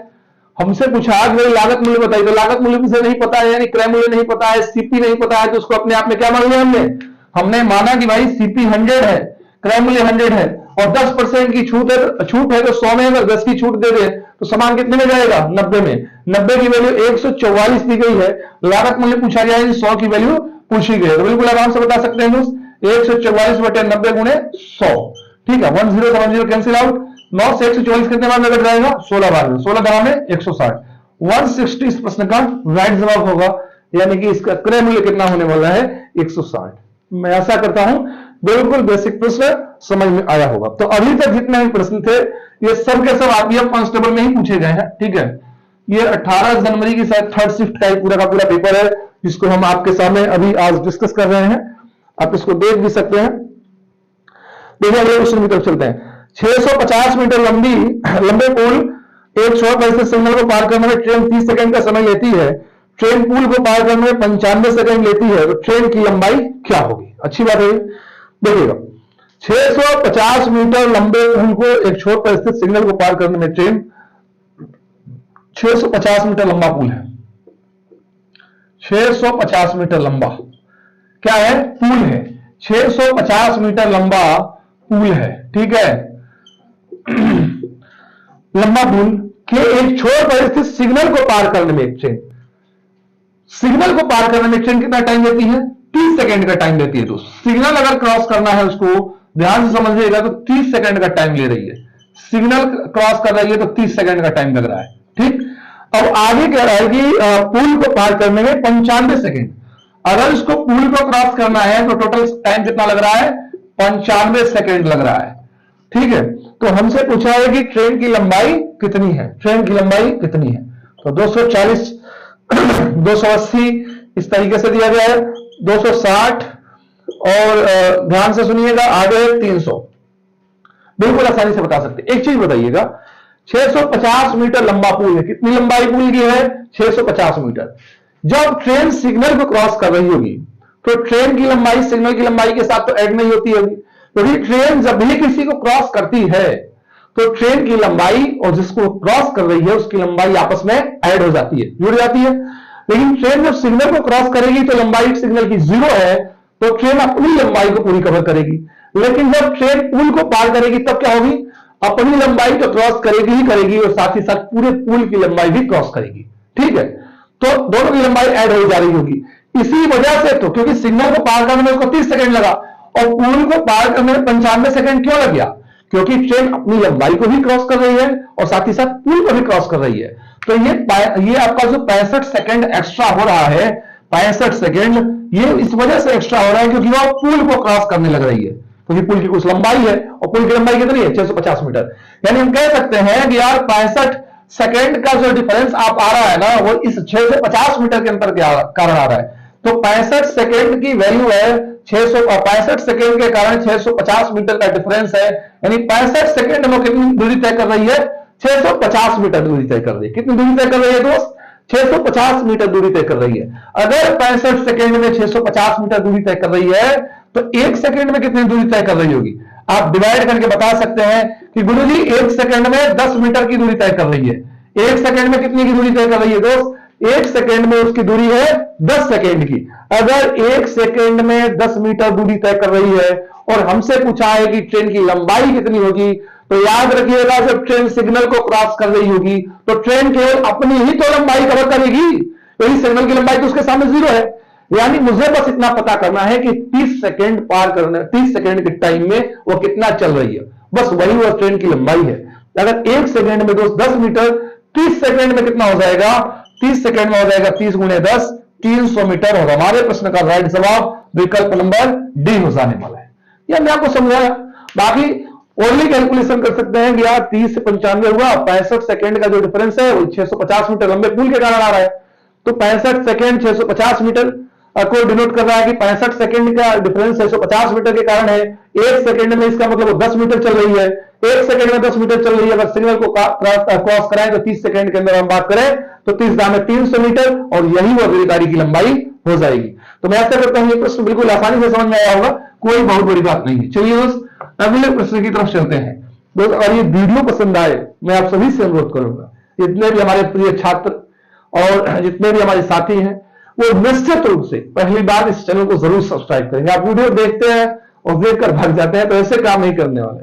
हमसे पूछा आज मेरी लागत मूल्य बताइए, तो लागत मूल्य से नहीं पता है, यानी क्रय मूल्य नहीं पता है, सीपी नहीं पता है, तो उसको अपने आप में क्या मान लिया हमने माना कि भाई सीपी 100 है, क्रय मूल्य 100 है, और 10% की छूट है तो 100 में अगर 10 की छूट दे दे तो सामान कितने में जाएगा 90 में। 90 की वैल्यू 144 दी गई है, लागत मूल्य पूछा गया है, 100 की वैल्यू पूछी गई है, तो बिल्कुल आराम से बता सकते हैं दोस्त 144 बटे 90 गुणे 100, ठीक है। 1070 कैंसिल आउट, 9 से 144 कितने बार में कट जाएगा 16 बार में, 16 दवा में 160, 160 इस प्रश्न का राइट जवाब होगा, यानी कि इसका क्रय मूल्य कितना होने वाला है 160। मैं आशा करता हूं बिल्कुल बेसिक प्रश्न समझ में आया होगा। तो अभी तक जितने भी प्रश्न थे ये सब के सब आरपीएफ कांस्टेबल में ही पूछे गए हैं, ठीक है। ये 18 जनवरी की शायद 3rd शिफ्ट का पूरा का पूरा पेपर है, जिसको हम आपके सामने अभी आज डिस्कस कर रहे हैं, आप इसको देख भी सकते हैं। देखिए अगले क्वेश्चन की तरफ चलते हैं। 650 मीटर लंबे पुल एक छोर पर से सिग्नल को पार करने में ट्रेन 30 सेकंड का समय लेती है, ट्रेन पुल को पार करने में 95 सेकंड लेती है, तो ट्रेन की लंबाई क्या होगी। अच्छी बात है, देखिएगा 650 मीटर लंबे पुल को एक छोर पर स्थित सिग्नल को पार करने में ट्रेन 650 मीटर लंबा पुल है, 650 मीटर लंबा क्या है पुल है, 650 मीटर लंबा पुल है, ठीक है। लंबा पुल के एक छोर पर स्थित सिग्नल को पार करने में ट्रेन, सिग्नल को पार करने में ट्रेन कितना टाइम लेती है 30 सेकंड का टाइम लेती है। तो सिग्नल अगर क्रॉस करना है उसको ध्यान से समझिएगा तो 30 सेकंड का टाइम ले रही है, सिग्नल क्रॉस कर रही है तो 30 सेकंड का टाइम लग रहा है, ठीक। अब आगे कह रहा है कि पुल को पार करने में 95 सेकंड, अगर इसको पुल को क्रॉस करना है तो टोटल टाइम कितना लग रहा है 95 सेकंड लग रहा है, ठीक है। तो हमसे पूछा है कि ट्रेन की लंबाई कितनी है, ट्रेन की लंबाई कितनी है। तो 240 280 इस तरीके से दिया गया है, 260 और ध्यान से सुनिएगा आगे 300, बिल्कुल आसानी से बता सकते। एक चीज बताइएगा 650 मीटर लंबा पुल है, कितनी लंबाई पुल की है 650 मीटर। जब ट्रेन सिग्नल को क्रॉस कर रही होगी तो ट्रेन की लंबाई सिग्नल की लंबाई के साथ तो ऐड नहीं होती होगी, क्योंकि ट्रेन जब भी किसी को क्रॉस करती है तो ट्रेन की लंबाई और जिसको क्रॉस कर रही है उसकी लंबाई आपस में ऐड हो जाती है, जुड़ जाती है। लेकिन ट्रेन जब सिग्नल को क्रॉस करेगी तो लंबाई सिग्नल की 0 है, तो ट्रेन अपनी लंबाई को पूरी कवर करेगी। लेकिन जब ट्रेन पुल को पार करेगी तब क्या होगी, अपनी लंबाई तो क्रॉस करेगी ही करेगी और साथ ही साथ पूरे पुल की लंबाई भी क्रॉस करेगी, ठीक है। तो दोनों की लंबाई ऐड हो जा रही होगी। इसी वजह से तो क्योंकि सिग्नल को पार करने में उसको 30 सेकंड लगा और पुल को पार करने में 95 सेकंड क्यों लग गया, क्योंकि ट्रेन अपनी लंबाई को भी क्रॉस कर रही है और साथ ही साथ पुल को भी क्रॉस कर रही है। तो ये आपका जो 65 सेकंड एक्स्ट्रा हो रहा है, 65 सेकंड, ये इस वजह से एक्स्ट्रा हो रहा है क्योंकि वो पुल को क्रॉस करने लग रही है। क्योंकि पुल की कुछ लंबाई है और पुल की लंबाई कितनी है, 650 मीटर। यानी हम कह सकते हैं कि यार 65 सेकंड का जो डिफरेंस आप आ रहा है ना, वो इस 650 मीटर के अंतर के कारण आ रहा है। तो 65 सेकंड की वैल्यू है 65 सेकंड के कारण 650 मीटर का डिफरेंस है। यानी 65 सेकंड में कितनी दूरी तय कर रही है, 650 मीटर दूरी तय कर रही है। कितनी दूरी तय कर रही है दोस्त, 650 मीटर दूरी तय कर रही है। अगर 65 सेकंड में 650 मीटर दूरी तय कर रही है तो 1 सेकंड में कितनी दूरी तय कर रही होगी। आप डिवाइड करके बता सकते हैं कि गुरुजी 1 सेकंड में 10 मीटर की दूरी तय कर रही है। 1 सेकंड में कितनी की दूरी तय कर रही है दोस्त, 1 सेकंड में उसकी दूरी है 10 सेकंड की। अगर 1 सेकंड में 10 मीटर दूरी तय कर रही है और हमसे पूछा है कि ट्रेन की लंबाई कितनी होगी, तो याद रखिएगा जब ट्रेन सिग्नल को क्रॉस कर रही होगी तो ट्रेन केवल अपनी ही तो लंबाई कवर करेगी, यही सिग्नल की लंबाई तो उसके सामने 0 है। यानी मुझे बस इतना पता करना है कि 30 सेकंड पार करने, 30 सेकंड के टाइम में वो कितना चल रही है, बस वही वो ट्रेन की लंबाई है। अगर 1 सेकंड में दोस्त 10 मीटर, 30 सेकंड में कितना हो जाएगा, 30 सेकंड में हो जाएगा 30 गुणे 10, 300 मीटर। और हमारे प्रश्न का राइट जवाब विकल्प नंबर डी हो जाने वाला है। यह मैं आपको समझाया। बाकी ओनली कैलकुलेशन कर सकते हैं कि यार 30 से 95 हुआ, 65 सेकंड का जो डिफरेंस है वो 650 मीटर लंबे पुल के कारण आ रहा है। तो 65 सेकंड 650 मीटर को डिनोट कर रहा है कि 65 सेकंड का डिफरेंस 650 मीटर के कारण है। 1 सेकंड में इसका मतलब 10 मीटर चल रही है। 1 सेकंड में 10 मीटर चल रही है। अगर सिग्नल को क्रॉस कराएं तो 30 सेकंड के अंदर हम बात करें तो 30 दाम में 300 मीटर और यही वो रेलगाड़ी की लंबाई हो जाएगी। तो मैं ऐसा करता हूं ये प्रश्न बिल्कुल आसानी से समझ में आया होगा, कोई बहुत बड़ी बात नहीं है। चलिए दोस्त अगले प्रश्न की तरफ चलते हैं। दोस्त अगर ये वीडियो पसंद आए, मैं आप सभी से अनुरोध करूंगा, जितने भी हमारे प्रिय छात्र और जितने भी हमारे साथी हैं वो निश्चित रूप से पहली बार इस चैनल को जरूर सब्सक्राइब करेंगे। आप वीडियो देखते हैं और देखकर भाग जाते हैं तो ऐसे काम नहीं करने वाले,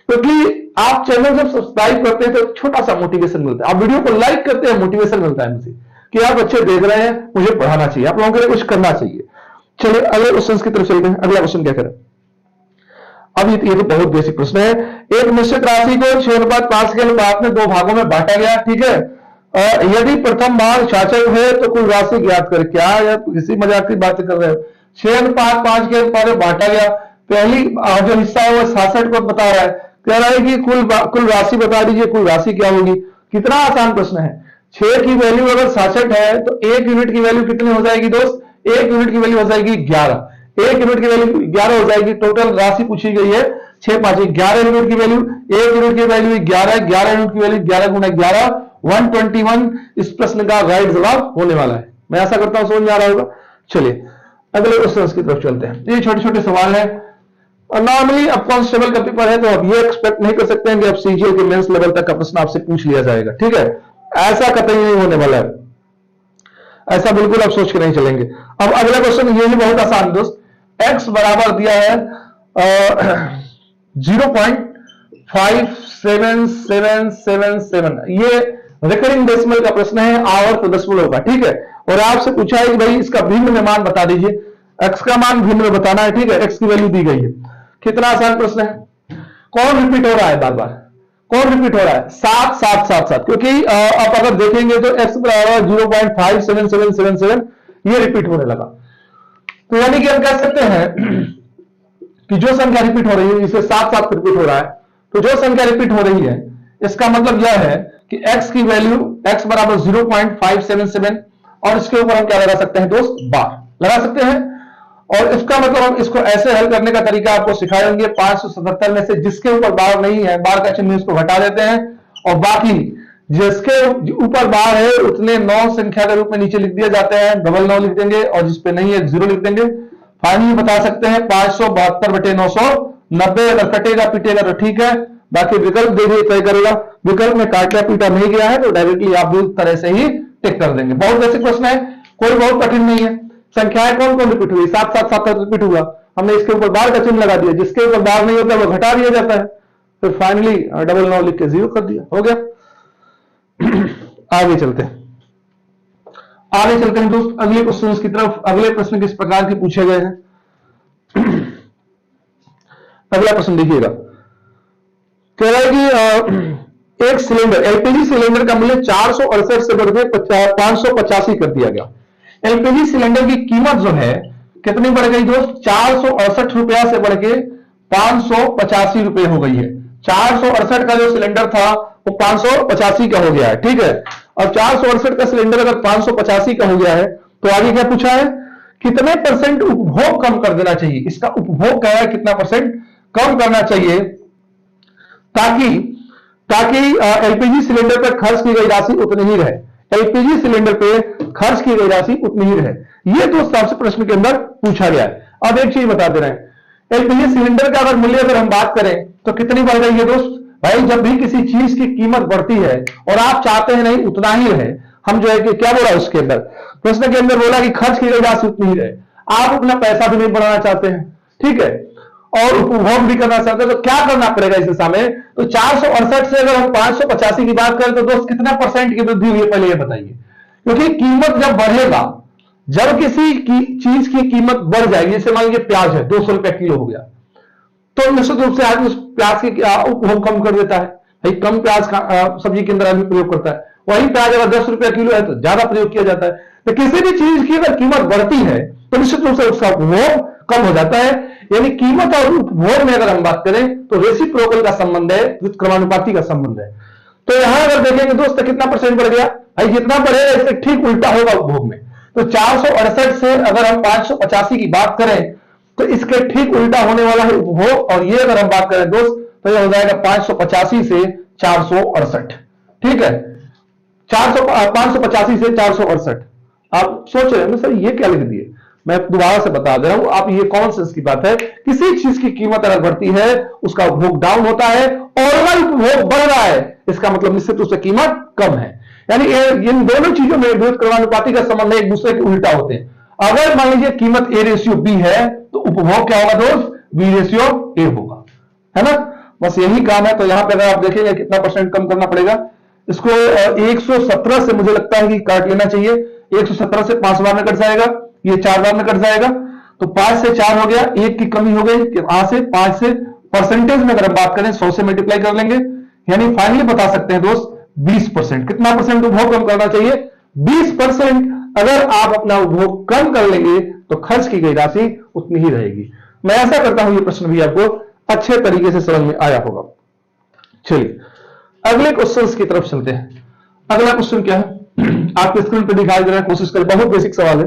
क्योंकि आप चैनल जब सब्सक्राइब करते हैं तो छोटा सा मोटिवेशन मिलता है। आप वीडियो को लाइक करते हैं, मोटिवेशन मिलता है मुझे कि आप अच्छे देख रहे हैं, मुझे पढ़ाना चाहिए, आप लोगों के लिए कुछ करना चाहिए। चलिए अगले क्वेश्चन की तरफ चलते हैं। अगला क्वेश्चन क्या करें, अब ये तो बहुत बेसिक प्रश्न है। एक निश्चित राशि को 6:5 के अनुपात में 2 भागों में बांटा गया, ठीक है। यदि प्रथम भाग 66 है तो कुल राशि ज्ञात कर। क्या या किसी मजाक की बातें कर रहे हो, 6:5 के अनुपात में बांटा गया, पहली जो हिस्सा है वो 66 को बता रहा है, कह रहा है कि कुल राशि बता दीजिए, कुल राशि क्या होगी। कितना आसान प्रश्न है। 6 की वैल्यू अगर 66 है तो 1 यूनिट की वैल्यू कितनी हो जाएगी दोस्त, 1 यूनिट की वैल्यू हो जाएगी 11। 1 यूनिट की वैल्यू 11 हो जाएगी। टोटल राशि पूछी गई है 6×5 11 यूनिट की वैल्यू, 1 यूनिट की वैल्यू 11, 11 यूनिट की वैल्यू 11 गुना 11 121 इस प्रश्न का राइट जवाब होने वाला है। मैं ऐसा करता हूं समझ में आ रहा होगा। चलिए अगले क्वेश्चन की तरफ चलते हैं। ये छोटे छोटे सवाल है और नॉर्मली अब कांस्टेबल का पेपर है तो अब ये एक्सपेक्ट नहीं कर सकते हैं कि अब सीजीएल के मेंस लेवल तक का प्रश्न आपसे पूछ लिया जाएगा, ठीक है। ऐसा कतई नहीं होने वाला है, ऐसा बिल्कुल आप सोच के नहीं चलेंगे। अब अगला क्वेश्चन ये भी बहुत आसान दोस्त, x बराबर दिया है 0.57777, ये रिकरिंग डेसिमल का प्रश्न है, आवर्त दशमलव का, ठीक है। और आपसे पूछा है कि भाई इसका भिन्न में मान बता दीजिए, x का मान भिन्न में बताना है, ठीक है। x की वैल्यू दी गई है। कितना आसान प्रश्न है। कौन रिपीट हो रहा है बार बार, कौन रिपीट हो रहा है, 7 7 7 7, क्योंकि आप अगर देखेंगे तो x बराबर 0.57777 ये रिपीट होने लगा। तो यानी कि हम कह सकते हैं कि जो संख्या रिपीट हो रही है, इसे 7 7 रिपीट हो रहा है, तो जो संख्या रिपीट हो रही है इसका मतलब यह है कि x की वैल्यू x बराबर 0.577 और इसके ऊपर हम क्या लगा सकते हैं दोस्त, बार लगा सकते हैं। और इसका मतलब हम इसको ऐसे हल करने का तरीका आपको सिखाएंगे। 577 में से जिसके ऊपर बार नहीं है, बार का चिन्ह इसको हटा देते हैं और बाकी जिसके ऊपर बार है उतने 9 संख्या के रूप में नीचे लिख दिए जाते हैं, डबल 9 लिख देंगे और जिसपे नहीं है 0 लिख देंगे। फाइनली बता सकते हैं 572/990। अगर कटेगा पीटेगा तो ठीक है, बाकी विकल्प देखिए तय करेगा। विकल्प में काटा पीटा नहीं गया है तो डायरेक्टली आप भी तरह से ही टिक कर देंगे। बहुत बेसिक प्रश्न है, कोई बहुत कठिन नहीं है। संख्याएं कौन कौन रिपीट हुई, 7 7 7 रिपीट हुआ, हमने इसके ऊपर बार का चिन्ह लगा दिया, जिसके ऊपर बार नहीं होता वो घटा दिया जाता है, फिर फाइनली डबल 9 लिख के 0 कर दिया, हो गया। आगे चलते हैं, आगे चलते हैं दोस्त अगले क्वेश्चन की तरफ। अगले प्रश्न किस प्रकार के पूछे गए हैं। अगला प्रश्न देखिएगा, कह रहा है कि एक सिलेंडर एलपीजी सिलेंडर का मूल्य 468 से बढ़ के 585 कर दिया गया। एलपीजी सिलेंडर की कीमत जो है कितनी बढ़ गई दोस्त? 468 रुपया से बढ़ के 585 रुपए हो गई है। 468 का जो सिलेंडर था वो 585 का हो गया है, ठीक है। और 468 का सिलेंडर अगर 585 का हो गया है तो आगे क्या पूछा है? कितने परसेंट उपभोग कम कर देना चाहिए? इसका उपभोग क्या है, कितना परसेंट कम करना चाहिए ताकि ताकि एलपीजी सिलेंडर पर खर्च की गई राशि उतनी ही रहे। एलपीजी सिलेंडर पे खर्च की गई राशि उतनी ही रहे, ये दोस्त आपसे प्रश्न के अंदर पूछा गया है। अब एक चीज बता दे रहे हैं, एलपीजी सिलेंडर का अगर मूल्य अगर हम बात करें तो कितनी बढ़ गई है दोस्त? भाई जब भी किसी चीज की कीमत बढ़ती है और आप चाहते हैं नहीं उतना ही रहे, हम जो है कि क्या बोला उसके अंदर, प्रश्न के अंदर बोला कि खर्च की गई राशि उतनी ही रहे। आप अपना पैसा भी नहीं बढ़ाना चाहते हैं, ठीक है, और उपभोग भी करना चाहते हैं, तो क्या करना पड़ेगा इस दिशा में? तो 468 से अगर हम 585 की बात करें तो दोस्त कितना परसेंट की वृद्धि हुई है पहले ये बताइए। क्योंकि कीमत जब बढ़ेगा, जब किसी की चीज की कीमत बढ़ जाएगी, जैसे मान लीजिए प्याज है 200 रुपया किलो हो गया, तो निश्चित रूप से आदमी उस प्याज की उपभोग कम कर देता है। भाई कम प्याज सब्जी के अंदर आदमी प्रयोग करता है, वही प्याज अगर 10 रुपया किलो है तो ज्यादा प्रयोग किया जाता है। तो किसी भी चीज की अगर कीमत बढ़ती है तो निश्चित रूप से उसका उपभोग कम हो जाता है। यानी कीमत और उपभोग में अगर हम बात करें तो रेसिप्रोकल का संबंध है, क्रमानुपाती का संबंध है। तो यहां अगर देखेंगे दोस्त कितना परसेंट बढ़ गया? भाई जितना बढ़ेगा इससे ठीक उल्टा होगा उपभोग में। तो 468 से अगर हम 585 की बात करें तो इसके ठीक उल्टा होने वाला है उपभोग, और ये अगर हम बात करें दोस्त तो ये हो जाएगा 585 से 468, ठीक है। 585 से 468। आप सोच रहे हैं सर ये क्या लिख दिए? मैं दोबारा से बता दे रहा हूं, आप ये कॉमन सेंस की बात है। किसी चीज की कीमत अगर बढ़ती है उसका उपभोग डाउन होता है, और अगर उपभोग बढ़ रहा है इसका मतलब निश्चित रूप से कीमत कम है। यानी इन दोनों चीजों में विद्युत क्रमानुपाती का संबंध एक दूसरे के उल्टा होते हैं। अगर मान लीजिए कीमत A/B है तो उपभोग क्या होगा दोस्त? B/A होगा, है ना। बस यही काम है। तो यहां पे अगर आप देखेंगे कितना परसेंट कम करना पड़ेगा इसको, 117 से मुझे लगता है कि काट लेना चाहिए। 117 से 5 बार में कट जाएगा, ये 4 बार में कट जाएगा, तो 5 से 4 हो गया, 1 की कमी हो गई। यहां से 5 से परसेंटेज में अगर हम बात करें 100 से मल्टीप्लाई कर लेंगे, यानी फाइनली बता सकते हैं दोस्त 20%। कितना परसेंट उपभोग कम करना चाहिए? 20%। अगर आप अपना उपभोग कम कर लेंगे तो खर्च की गई राशि उतनी ही रहेगी। मैं ऐसा करता हूं ये प्रश्न भी आपको अच्छे तरीके से समझ में आया होगा। चलिए अगले क्वेश्चन की तरफ चलते हैं। अगला क्वेश्चन क्या है आपके स्क्रीन पर दिखाई दे रहा है, कोशिश करें, बहुत बेसिक सवाल है।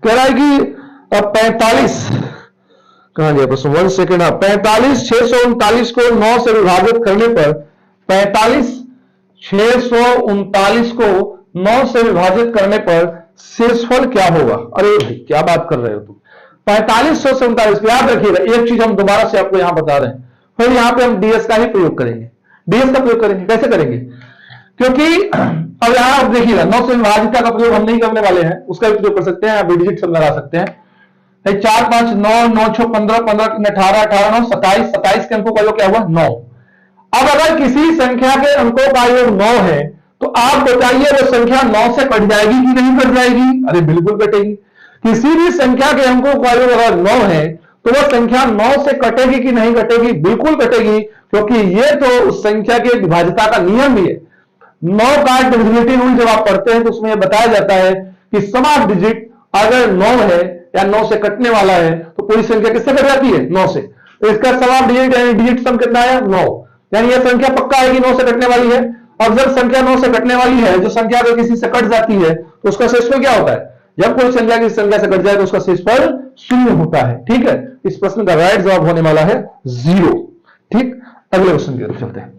कह रहा है कि 45 कहां गया प्रश्न, 1 सेकेंड। 45 639 को 9 से विभाजित करने पर 45 639 को 9 से विभाजित करने पर शेषफल क्या होगा? अरे भाई क्या बात कर रहे हो तुम। 45 639 याद रखिएगा, एक चीज हम दोबारा से आपको यहां बता रहे हैं, फिर यहां पे हम डीएस का ही प्रयोग करेंगे। डीएस का प्रयोग करेंगे, कैसे करेंगे? क्योंकि अब यहां आप देखिएगा 9 से विभाजित का प्रयोग हम नहीं करने वाले हैं, उसका भी प्रयोग कर सकते हैं, डिजिट सब लगा सकते हैं। 4 5 9 9 6 15 15 18 18 9 27 27 के अंकों का योग क्या हुआ? 9। अब अगर किसी संख्या के अंकों का योग 9 है तो आप बताइए वो संख्या 9 से कट जाएगी कि नहीं कट जाएगी? अरे बिल्कुल कटेगी। किसी भी संख्या के अंकों का योग अगर 9 है तो वह संख्या 9 से कटेगी कि नहीं कटेगी? बिल्कुल कटेगी, क्योंकि ये तो उस संख्या के विभाज्यता का नियम भी है। 9 का डिविजिबिलिटी रूल जब आप पढ़ते हैं तो उसमें यह बताया जाता है कि सम ऑफ डिजिट अगर 9 है या 9 से कटने वाला है तो पूरी संख्या किससे कट जाती है? 9 से। तो इसका सम ऑफ डिजिट यानी डिजिट सम कितना आया? 9। यानी यह संख्या पक्का है कि 9 से कटने वाली है। और जब संख्या 9 से कटने वाली है, जो संख्या अगर किसी से कट जाती है तो उसका शेषफल क्या होता है? जब कोई संख्या किसी संख्या से कट जाए तो उसका शेषफल 0 होता है। ठीक है, इस प्रश्न का राइट जवाब होने वाला है 0। ठीक, अगले क्वेश्चन की तरफ चलते हैं।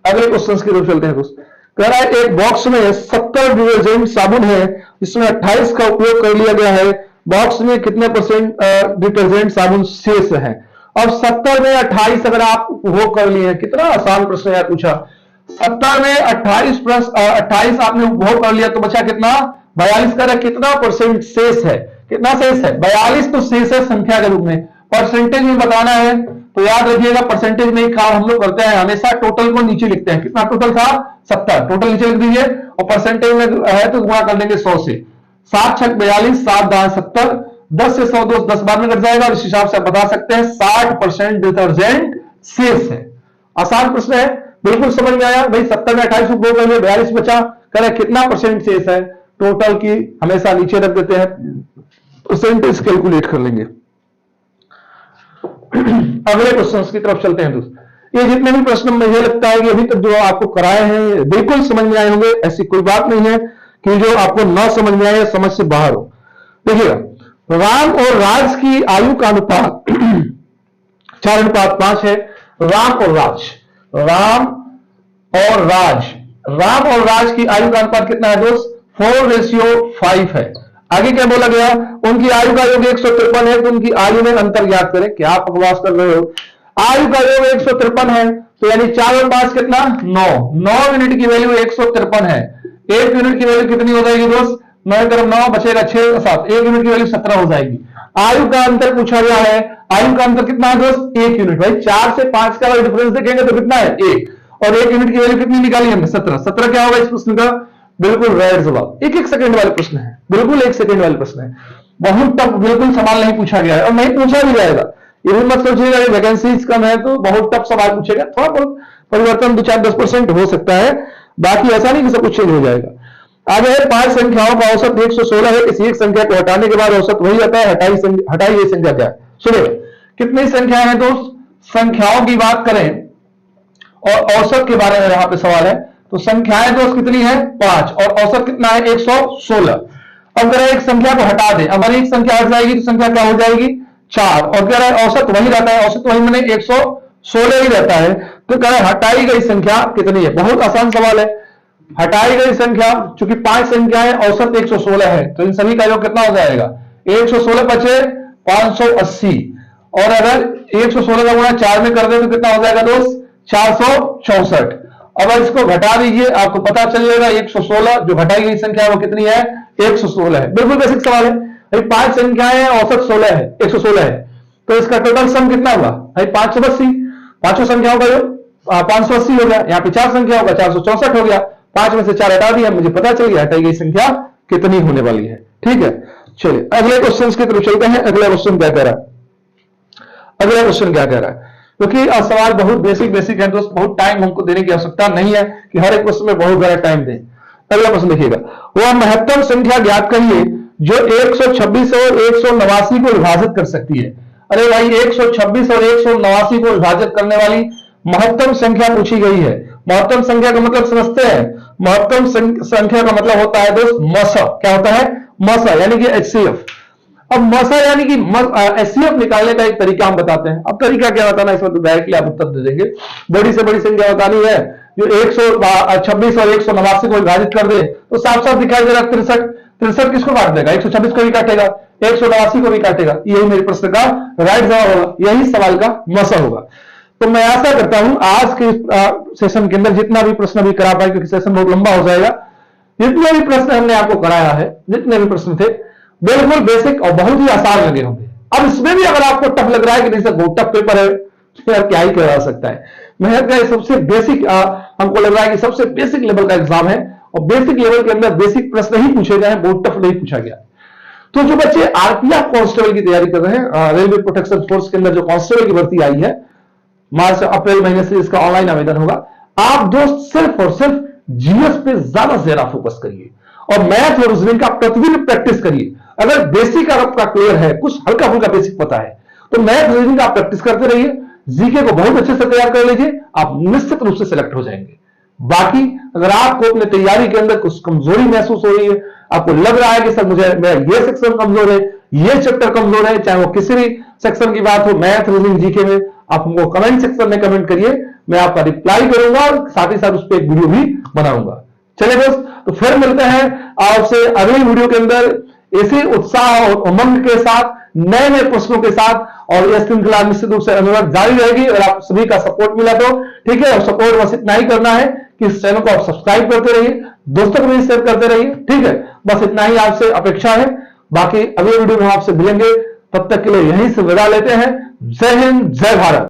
अगले क्वेश्चन की तरफ चलते हैं दोस्त। कह रहा है एक बॉक्स में 70 डिटर्जेंट साबुन है, इसमें 28 का उपयोग कर लिया गया है। बॉक्स में कितने परसेंट डिटर्जेंट साबुन शेष है? और 70 में 28 अगर आप उपभोग कर लिए हैं, कितना आसान प्रश्न यार पूछा। 70 में 28 आपने उपभोग कर लिया तो बचा कितना? 42 का कितना परसेंट शेष है? कितना शेष है? 42 तो शेष है संख्या के रूप में। परसेंटेज में बताना है तो याद रखिएगा परसेंटेज में ही काम हम लोग करते हैं, हमेशा टोटल को नीचे लिखते हैं। कितना टोटल था? 70, टोटल नीचे लिख दीजिए और परसेंटेज में है तो गुणा कर देंगे 100 से। 7 6 42, 7 10 70, 10 से 100 10 बार में कट जाएगा और इस हिसाब से आप बता सकते हैं 60% डिटर्जेंट शेष है। आसान प्रश्न है, बिल्कुल समझ में आया भाई। 70 में 28 उपभोग कर 42 बचा, करें कितना परसेंट शेष है टोटल की, हमेशा नीचे रख देते हैं, परसेंटेज कैलकुलेट कर लेंगे। अगले क्वेश्चन की तरफ चलते हैं दोस्त। ये जितने भी प्रश्न मुझे लगता है कि अभी तक जो आपको कराए हैं बिल्कुल समझ में आए होंगे, ऐसी कोई बात नहीं है कि जो आपको ना समझ में आए या समझ से बाहर हो। देखिएगा, राम और राज की आयु का अनुपात 4:5 है। राम और राज, राम और राज, राम और राज की आयु का अनुपात कितना है दोस्त? 4:5 है। आगे क्या बोला गया? उनकी आयु का योग 153 है, तो उनकी आयु में अंतर ज्ञात करें। क्या बकवास कर रहे हो? आयु का योग 153 है, तो यानी 4 और 5 कितना? 9 यूनिट की वैल्यू 153 है। 1 यूनिट की वैल्यू कितनी हो जाएगी दोस्त? 9 करम 9 बचेगा 6 7, 1 यूनिट की वैल्यू 17 हो जाएगी। आयु का अंतर पूछा गया है, आयु का अंतर कितना है दोस्त? 1 यूनिट। भाई 4 से 5 का डिफरेंस देखेंगे तो कितना है? 1, और 1 यूनिट की वैल्यू कितनी निकाली हमने? 17। 17 क्या होगा इस प्रश्न का? बिल्कुल राइट जवाब। 1 सेकंड वाले प्रश्न है, बिल्कुल 1 सेकंड वाले प्रश्न है। बहुत टफ, बिल्कुल सवाल नहीं पूछा गया है और नहीं पूछा भी जाएगा। ये भी मत सोचिएगा वैकेंसीज कम है तो बहुत टफ सवाल पूछेगा। थोड़ा बहुत परिवर्तन 2-4-10% हो सकता है, बाकी ऐसा नहीं कि सब कुछ चेंज हो जाएगा। आगे है 5 संख्याओं का औसत 116 है। किसी एक संख्या को हटाने के बाद औसत वही आता है। हटाई ये संख्या क्या है? सुनिए, कितनी संख्या है दोस्त? संख्याओं की बात करें और औसत के बारे में यहां पे सवाल है, तो संख्याएं दोस्त कितनी है? 5, और औसत कितना है? 116। अब अगर एक संख्या को हटा दे, अगर एक संख्या हट जाएगी तो संख्या क्या हो जाएगी? 4, और कह रहा है औसत वही रहता है। औसत वही मैंने 116 ही रहता है, तो कह रहा है हटाई गई संख्या कितनी है? बहुत आसान सवाल है। हटाई गई संख्या, चूंकि 5 संख्याएं, औसत 116 है, तो इन सभी का योग कितना हो जाएगा? 116 बचे 580, और अगर 116 का गुणा 4 में कर दे तो कितना हो जाएगा दोस्त? 464। अब इसको घटा दीजिए, आपको पता चल जाएगा 116 जो घटाई गई संख्या वो कितनी है? 116 है। बिल्कुल बेसिक सवाल है। 5 संख्याएं, औसत 16 है, 116 है, तो इसका टोटल सम कितना हुआ? भाई 580। पांचों संख्याओं का योग 580 हो गया। यहाँ पे 4 संख्या होगा, 464 हो गया। 5 में से 4 हटा दिया, मुझे पता चल गया हटाई गई संख्या कितनी होने वाली है। ठीक है, चलिए अगले क्वेश्चन की तरफ चलते हैं। अगला क्वेश्चन क्या कह रहा है? अगला क्वेश्चन क्या कह रहा है? क्योंकि सवाल बहुत बेसिक है दोस्त, बहुत टाइम हमको देने की आवश्यकता नहीं है कि हर एक क्वेश्चन में बहुत ज्यादा टाइम दें। अगला प्रश्न देखिएगा, वह महत्तम संख्या ज्ञात करिए जो 126 और 189 को विभाजित कर सकती है। अरे भाई 126 और 189 को विभाजित करने वाली महत्तम संख्या पूछी गई है। महत्तम संख्या का मतलब समझते हैं? महत्तम संख्या का मतलब होता है दोस्त मसा। क्या होता है? मसा, यानी कि एचसीएफ। अब मसा यानी कि एचसीएफ निकालने का एक तरीका हम बताते हैं। अब तरीका क्या बताना, इसमें तो डायरेक्टली आप उत्तर दे देंगे। बड़ी से बड़ी संख्या बतानी है, जो 126 और 189 को विभाजित कर दे तो साफ साफ दिखाई दे रहा है 63 किसको काट देगा? 126 को भी काटेगा, 189 को भी काटेगा। यही मेरे प्रश्न का राइट जवाब होगा, यही सवाल का मसा होगा। तो मैं आशा करता हूं आज के सेशन के अंदर जितना भी प्रश्न भी करा पाए, क्योंकि सेशन बहुत लंबा हो जाएगा, जितने भी प्रश्न हमने आपको कराया है, जितने भी प्रश्न थे बिल्कुल बेसिक और बहुत ही आसान लगे होंगे। अब इसमें भी अगर आपको टफ लग रहा है कि नहीं सर बहुत टफ पेपर है, तो यार क्या ही करा सकता है। मेहनत का सबसे बेसिक हमको लग रहा है कि सबसे बेसिक लेवल का एग्जाम है, और बेसिक लेवल के अंदर बेसिक प्रश्न ही पूछे गए हैं, बहुत टफ नहीं पूछा गया। तो जो बच्चे आरपीएफ कांस्टेबल की तैयारी कर रहे हैं, रेलवे प्रोटेक्शन फोर्स के अंदर जो कांस्टेबल की भर्ती आई है, मार्च अप्रैल महीने से इसका ऑनलाइन आवेदन होगा। आप दोस्त सिर्फ और सिर्फ जीएस पे ज्यादा से ज्यादा फोकस करिए और मैथ और रीजनिंग का प्रतिदिन प्रैक्टिस करिए। अगर बेसिक आपका क्लियर है, कुछ हल्का फुल्का बेसिक पता है, तो मैथ रीजनिंग का प्रैक्टिस करते रहिए। जीके को बहुत अच्छे से तैयार कर लीजिए, आप निश्चित रूप से सिलेक्ट हो जाएंगे। बाकी अगर आपको अपने तैयारी के अंदर कुछ कमजोरी महसूस हो रही है, आपको लग रहा है कि सर मुझे मेरा ये सेक्शन कमजोर है, ये चैप्टर कमजोर है, चाहे वो किसी भी सेक्शन की बात हो, मैथ रीजनिंग जीके में, आप हमको कमेंट सेक्शन में कमेंट करिए, मैं आपका रिप्लाई करूंगा और साथ ही साथ उस पर एक वीडियो भी बनाऊंगा। चलिए दोस्त, तो फिर मिलते हैं आपसे अगली वीडियो के अंदर इसी उत्साह और उमंग के साथ, नए नए प्रश्नों के साथ, और यह श्रृंखला निश्चित रूप से अनुरोध जारी रहेगी। और आप सभी का सपोर्ट मिला तो ठीक है, और सपोर्ट बस इतना ही करना है कि इस चैनल को आप सब्सक्राइब करते रहिए, दोस्तों को भी शेयर करते रहिए। ठीक है, बस इतना ही आपसे अपेक्षा है। बाकी अगले वीडियो में आपसे मिलेंगे, तब तक के लिए यहीं से विदा लेते हैं। जय हिंद, जय भारत।